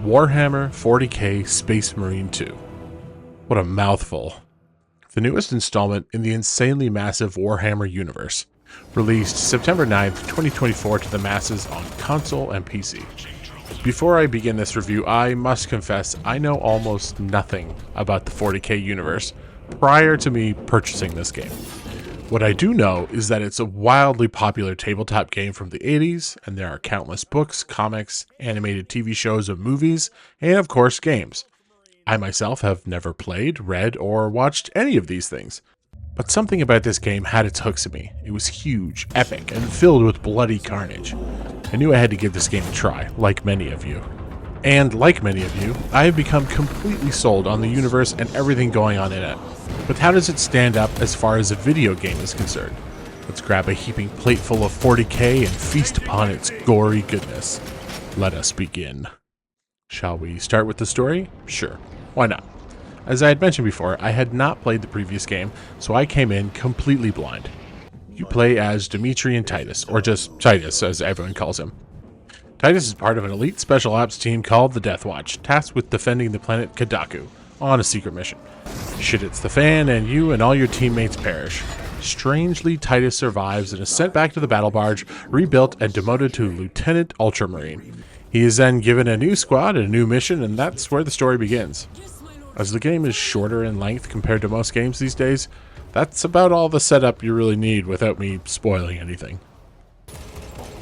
Warhammer 40K Space Marine 2. What a mouthful. The newest installment in the insanely massive Warhammer universe, released September 9th, 2024 to the masses on console and PC. Before I begin this review, I must confess I know almost nothing about the 40K universe prior to me purchasing this game. What I do know is that it's a wildly popular tabletop game from the 80s, and there are countless books, comics, animated TV shows and movies, and of course games. I myself have never played, read, or watched any of these things. But something about this game had its hooks in me. It was huge, epic, and filled with bloody carnage. I knew I had to give this game a try, like many of you. And like many of you, I have become completely sold on the universe and everything going on in it. But how does it stand up as far as a video game is concerned? Let's grab a heaping plate full of 40K and feast upon its gory goodness. Let us begin. Shall we start with the story? Sure, why not? As I had mentioned before, I had not played the previous game, so I came in completely blind. You play as Dimitri and Titus, or just Titus as everyone calls him. Titus is part of an elite special ops team called the Death Watch, tasked with defending the planet Kadaku on a secret mission. Shit hits the fan, and you and all your teammates perish. Strangely, Titus survives and is sent back to the battle barge, rebuilt and demoted to Lieutenant Ultramarine. He is then given a new squad and a new mission, and that's where the story begins. As the game is shorter in length compared to most games these days, that's about all the setup you really need without me spoiling anything.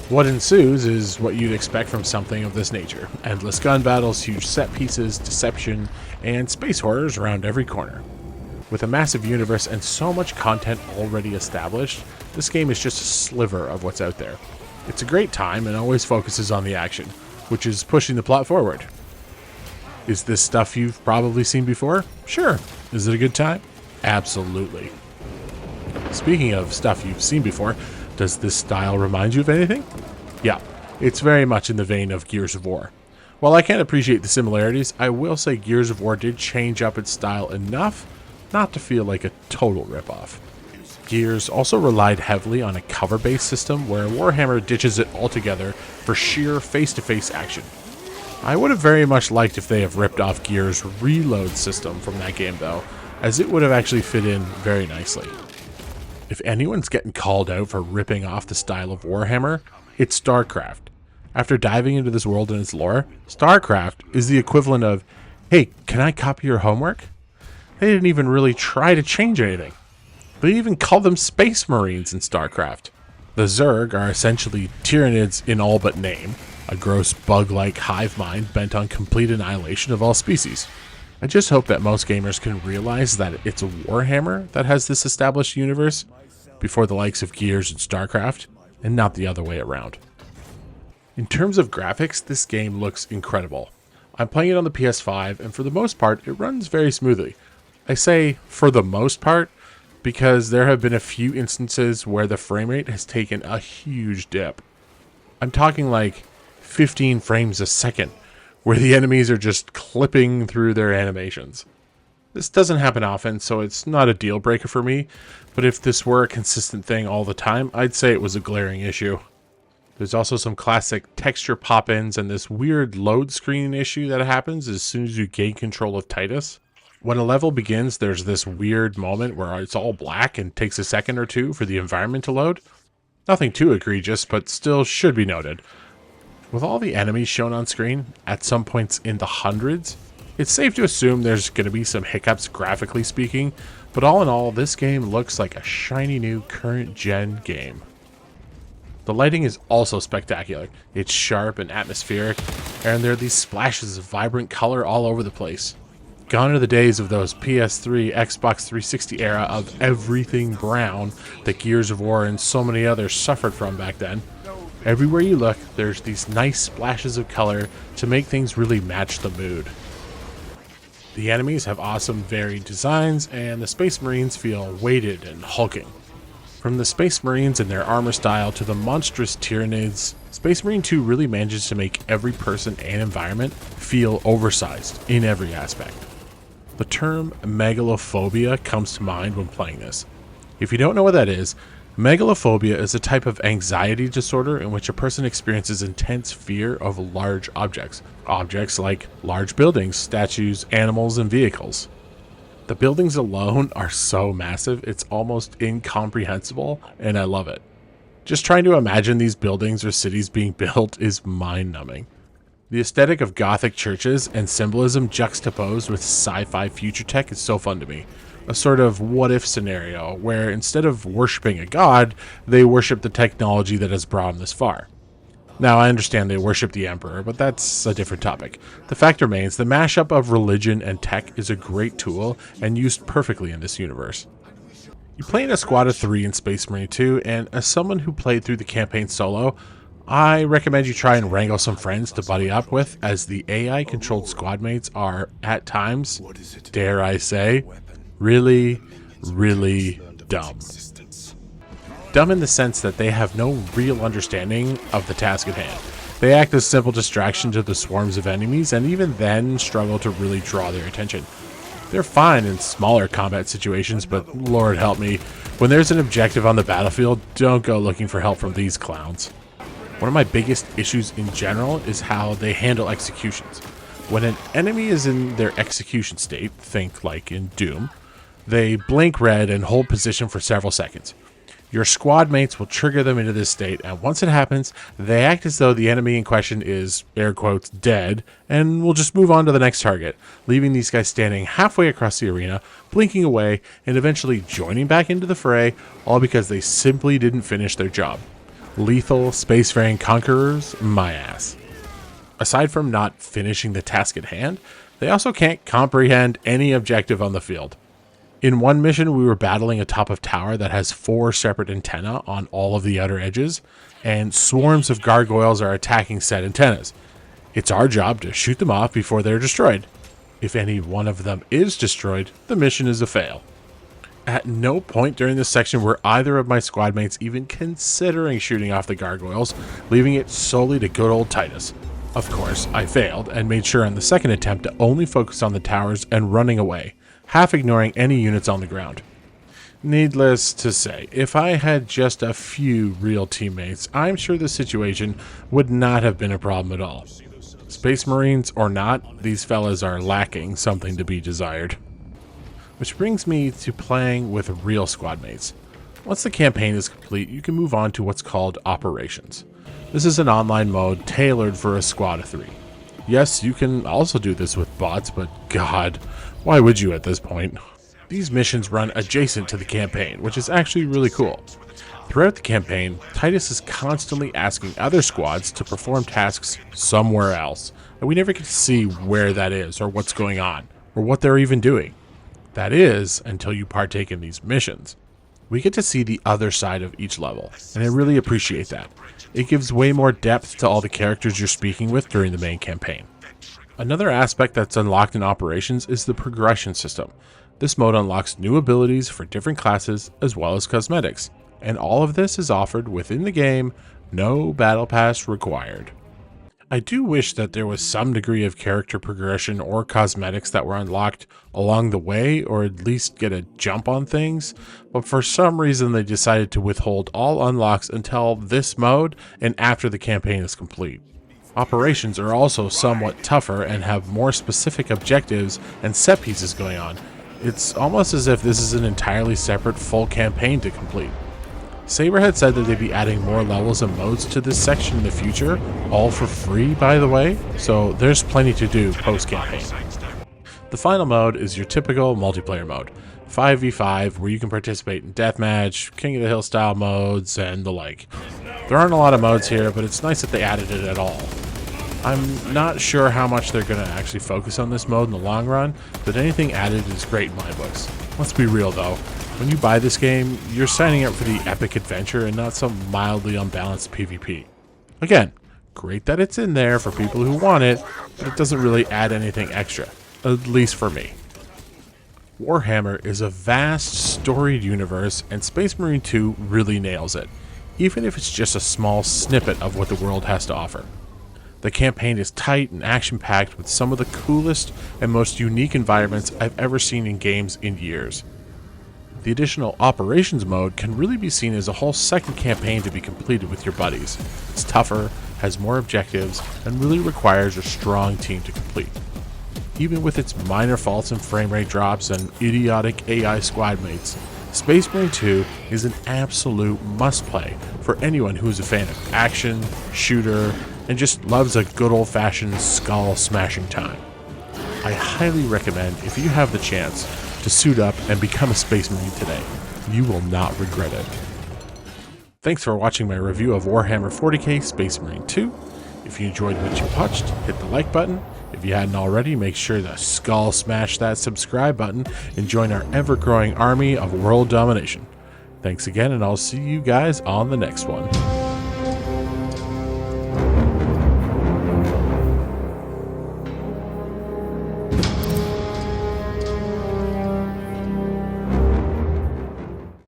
What ensues is what you'd expect from something of this nature. Endless gun battles, huge set pieces, deception, and space horrors around every corner. With a massive universe and so much content already established, this game is just a sliver of what's out there. It's a great time and always focuses on the action, which is pushing the plot forward. Is this stuff you've probably seen before? Sure. Is it a good time? Absolutely. Speaking of stuff you've seen before, does this style remind you of anything? Yeah, it's very much in the vein of Gears of War. While I can appreciate the similarities, I will say Gears of War did change up its style enough not to feel like a total ripoff. Gears also relied heavily on a cover-based system where Warhammer ditches it altogether for sheer face-to-face action. I would have very much liked if they have ripped off Gears' reload system from that game though, as it would have actually fit in very nicely. If anyone's getting called out for ripping off the style of Warhammer, it's StarCraft. After diving into this world and its lore, StarCraft is the equivalent of, hey, can I copy your homework? They didn't even really try to change anything. They even call them Space Marines in StarCraft. The Zerg are essentially Tyranids in all but name, a gross bug-like hive mind bent on complete annihilation of all species. I just hope that most gamers can realize that it's a Warhammer that has this established universe before the likes of Gears and StarCraft, and not the other way around. In terms of graphics, this game looks incredible. I'm playing it on the PS5, and for the most part, it runs very smoothly. I say for the most part because there have been a few instances where the frame rate has taken a huge dip. I'm talking like 15 frames a second, where the enemies are just clipping through their animations. This doesn't happen often, so it's not a deal breaker for me, but if this were a consistent thing all the time, I'd say it was a glaring issue. There's also some classic texture pop-ins and this weird load screen issue that happens as soon as you gain control of Titus. When a level begins, there's this weird moment where it's all black and takes a second or two for the environment to load. Nothing too egregious, but still should be noted. With all the enemies shown on screen, at some points in the hundreds, it's safe to assume there's going to be some hiccups graphically speaking, but all in all, this game looks like a shiny new current-gen game. The lighting is also spectacular. It's sharp and atmospheric, and there are these splashes of vibrant color all over the place. Gone are the days of those PS3, Xbox 360 era of everything brown that Gears of War and so many others suffered from back then. Everywhere you look, there's these nice splashes of color to make things really match the mood. The enemies have awesome varied designs, and the Space Marines feel weighted and hulking. From the Space Marines and their armor style to the monstrous Tyranids, Space Marine 2 really manages to make every person and environment feel oversized in every aspect. The term megalophobia comes to mind when playing this. If you don't know what that is, Megalophobia is a type of anxiety disorder in which a person experiences intense fear of large objects. Objects like large buildings, statues, animals, and vehicles. The buildings alone are so massive, it's almost incomprehensible, and I love it. Just trying to imagine these buildings or cities being built is mind-numbing. The aesthetic of Gothic churches and symbolism juxtaposed with sci-fi future tech is so fun to me. A sort of what-if scenario where instead of worshipping a god, they worship the technology that has brought them this far. Now, I understand they worship the Emperor, but that's a different topic. The fact remains, the mashup of religion and tech is a great tool and used perfectly in this universe. You play in a squad of 3 in Space Marine 2, and as someone who played through the campaign solo, I recommend you try and wrangle some friends to buddy up with, as the AI-controlled squad mates are, at times, dare I say, really, really dumb. Dumb in the sense that they have no real understanding of the task at hand. They act as simple distraction to the swarms of enemies, and even then struggle to really draw their attention. They're fine in smaller combat situations, but Lord help me, when there's an objective on the battlefield, don't go looking for help from these clowns. One of my biggest issues in general is how they handle executions. When an enemy is in their execution state, think like in Doom, they blink red and hold position for several seconds. Your squad mates will trigger them into this state, and once it happens, they act as though the enemy in question is, air quotes, dead, and will just move on to the next target, leaving these guys standing halfway across the arena, blinking away, and eventually joining back into the fray, all because they simply didn't finish their job. Lethal, spacefaring conquerors, my ass. Aside from not finishing the task at hand, they also can't comprehend any objective on the field. In one mission, we were battling atop a tower that has 4 separate antennae on all of the outer edges, and swarms of gargoyles are attacking said antennas. It's our job to shoot them off before they're destroyed. If any one of them is destroyed, the mission is a fail. At no point during this section were either of my squad mates even considering shooting off the gargoyles, leaving it solely to good old Titus. Of course, I failed, and made sure on the second attempt to only focus on the towers and running away, half ignoring any units on the ground. Needless to say, if I had just a few real teammates, I'm sure the situation would not have been a problem at all. Space Marines or not, these fellas are lacking something to be desired. Which brings me to playing with real squad mates. Once the campaign is complete, you can move on to what's called Operations. This is an online mode tailored for a squad of 3. Yes, you can also do this with bots, but god, why would you at this point? These missions run adjacent to the campaign, which is actually really cool. Throughout the campaign, Titus is constantly asking other squads to perform tasks somewhere else, and we never get to see where that is, or what's going on, or what they're even doing. That is, until you partake in these missions. We get to see the other side of each level, and I really appreciate that. It gives way more depth to all the characters you're speaking with during the main campaign. Another aspect that's unlocked in Operations is the progression system. This mode unlocks new abilities for different classes as well as cosmetics, and all of this is offered within the game, no battle pass required. I do wish that there was some degree of character progression or cosmetics that were unlocked along the way, or at least get a jump on things, but for some reason they decided to withhold all unlocks until this mode and after the campaign is complete. Operations are also somewhat tougher and have more specific objectives and set pieces going on. It's almost as if this is an entirely separate full campaign to complete. Saber had said that they'd be adding more levels and modes to this section in the future, all for free by the way, so there's plenty to do post-campaign. The final mode is your typical multiplayer mode, 5v5, where you can participate in deathmatch, King of the Hill style modes, and the like. There aren't a lot of modes here, but it's nice that they added it at all. I'm not sure how much they're going to actually focus on this mode in the long run, but anything added is great in my books. Let's be real though, when you buy this game, you're signing up for the epic adventure and not some mildly unbalanced PvP. Again, great that it's in there for people who want it, but it doesn't really add anything extra, at least for me. Warhammer is a vast, storied universe, and Space Marine 2 really nails it, even if it's just a small snippet of what the world has to offer. The campaign is tight and action-packed with some of the coolest and most unique environments I've ever seen in games in years. The additional operations mode can really be seen as a whole second campaign to be completed with your buddies. It's tougher, has more objectives, and really requires a strong team to complete. Even with its minor faults and frame rate drops and idiotic AI squad mates, Space Marine 2 is an absolute must-play for anyone who is a fan of action, shooter, and just loves a good old-fashioned skull-smashing time. I highly recommend, if you have the chance, to suit up and become a Space Marine today. You will not regret it. Thanks for watching my review of Warhammer 40K Space Marine 2. If you enjoyed what you watched, hit the like button. If you hadn't already, make sure to skull smash that subscribe button and join our ever-growing army of world domination. Thanks again, and I'll see you guys on the next one.